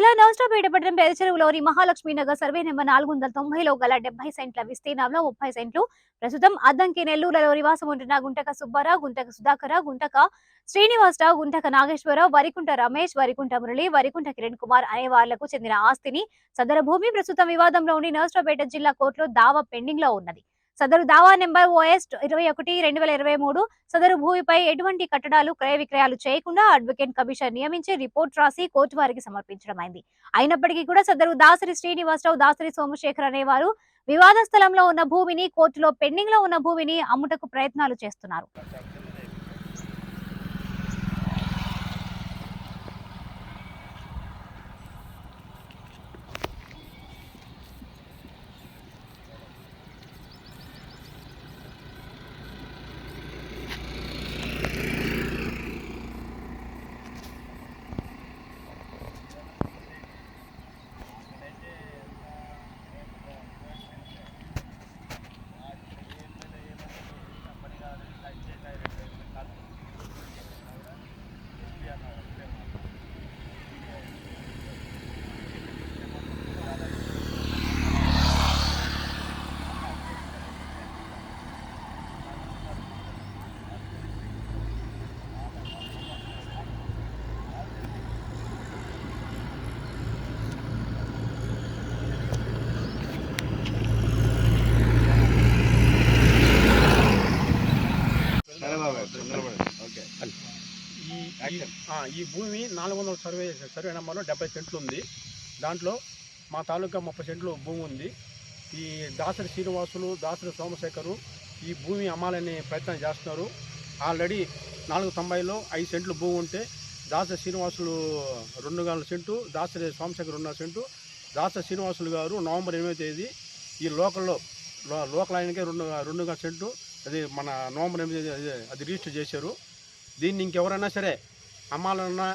జిల్లా నర్సరావుపేట పట్టణం పెదచెరువులోని Mahalakshmi Nagar survey number 490లో గల 70 సెంట్ల విస్తీర్ణంలో 30 సెంట్లు ప్రస్తుతం అద్దంకి నెల్లూరులో నివాసం ఉంటున్న గుంటక సుబ్బారావు, గుంటక సుధాకర, గుంటక శ్రీనివాసరావు, గుంటక నాగేశ్వరరావు, వరికుంట రమేష్, వరికుంట మురళి, వరికుంట కిరణ్ కుమార్ అనే వాళ్లకు చెందిన ఆస్తిని సదరు భూమి ప్రస్తుతం వివాదంలో ఉండి నర్సరావుపేట జిల్లా కోర్టులో దావా పెండింగ్ లో ఉన్నది. సదరు దావా నెంబర్ OS 21/2023 సదరు భూమిపై ఎటువంటి కట్టడాలు క్రయ విక్రయాలు చేయకుండా అడ్వకేట్ కమిషన్ నియమించి రిపోర్ట్ రాసి కోర్టు వారికి సమర్పించడం అయింది. అయినప్పటికీ కూడా సదరు దాసరి శ్రీనివాసరావు, దాసరి సోమశేఖర్ అనేవారు వివాద స్థలంలో ఉన్న భూమిని కోర్టులో పెండింగ్ లో ఉన్న భూమిని అమ్ముటకు ప్రయత్నాలు చేస్తున్నారు. ఈ భూమి 400 సర్వే నెంబర్లో 70 సెంట్లు ఉంది. దాంట్లో మా తాలూకా 30 సెంట్లు భూమి ఉంది. ఈ దాసరి శ్రీనివాసులు, దాసరి సోమశేఖరు ఈ భూమి అమ్మాలని ప్రయత్నం చేస్తున్నారు. ఆల్రెడీ 490లో 5 సెంట్లు భూమి ఉంటే దాసరి శ్రీనివాసులు 2 సెంటు, దాసరి సోమశేఖర్ 2 సెంటు. దాసరి శ్రీనివాసులు గారు నవంబర్ 8వ తేదీ ఈ లోకల్ ఆయనకే 2 సెంటు అది మన నవంబర్ 8వ తేదీ అది రిజిస్టర్ చేశారు. దీన్ని ఇంకెవరైనా సరే అమ్మాలన్నా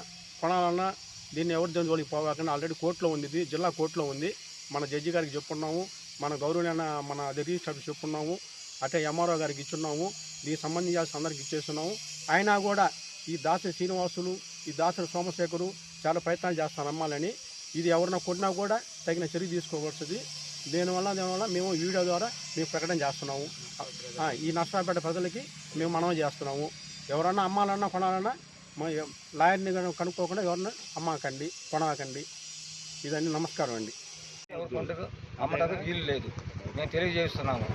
కొనాలన్నా దీన్ని ఎవరి జోలికి పోవాలని ఆల్రెడీ కోర్టులో ఉంది. ఇది జిల్లా కోర్టులో ఉంది. మన జడ్జి గారికి చెప్పున్నాము, మన గౌరవనీయ మన రిజిస్టర్ ఆఫీస్ చెప్పున్నాము, అటే ఎంఆర్ఓ గారికి ఇచ్చున్నాము, దీనికి సంబంధించి అందరికి ఇచ్చేస్తున్నాము. అయినా కూడా ఈ దాసరి శ్రీనివాసులు, ఈ దాసరి సోమశేఖరు చాలా ప్రయత్నాలు చేస్తాను అమ్మాలని. ఇది ఎవరైనా కొట్టినా కూడా తగిన చర్య తీసుకోవచ్చుది. దీనివల్ల మేము వీడియో ద్వారా మేము ప్రకటన చేస్తున్నాము. ఈ నర్సరావుపేట ప్రజలకి మేము మనవి చేస్తున్నాము. ఎవరన్నా అమ్మాలన్నా కొనాలన్నా లాయర్ని కనుక్కోకుండా ఎవరన్నా అమ్మకండి, కొనకండి. ఇదన్నీ నమస్కారం అండి. అమ్మటానికి వీలు లేదు. మేము తెలియజేస్తున్నాము,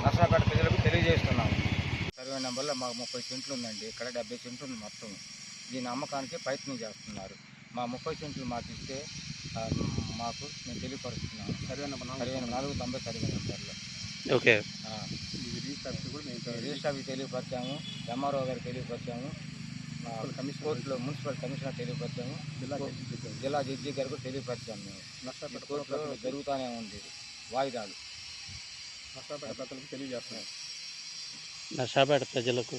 నర్సరావుపేట ప్రజలకు తెలియజేస్తున్నాము. సర్వే నెంబర్లో మాకు 30 సెంట్లు ఉందండి. ఇక్కడ 70 సెంట్లు ఉంది మొత్తం. దీని అమ్మకానికి ప్రయత్నం చేస్తున్నారు. మా 30 సెంట్లు మాకు ఇస్తే మాకు మేము తెలియపరుస్తున్నాము. సర్వే నెంబర్ 490 సర్వే నెంబర్లో. ఓకే. రిజిస్టర్ ఆఫీస్ తెలియపరిచాము, ఎంఆర్ఓ గారికి తెలియపరిచాము, కోర్టులో మున్సిపల్ కమిషనర్ తెలియపరిచాము, జిల్లా జడ్జి గారికి తెలియపరిచాము. మేము కోర్టులో జరుగుతూనే ఉంది వాయిదాలు. నర్సరావుపేట ప్రజలకు తెలియజేస్తున్నాం. నర్సరావుపేట ప్రజలకు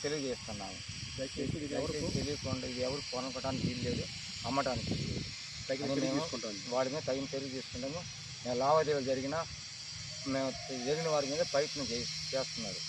తెలియజేస్తున్నాము. దయచేసి తెలియకుండా ఇది ఎవరు కొనకడానికి వీలు లేదు, అమ్మటానికి వాడి మీద తగిన చర్య తీసుకుంటాము. మేము లావాదేవీలు జరిగిన వారి మీద ప్రయత్నం చేస్తున్నారు.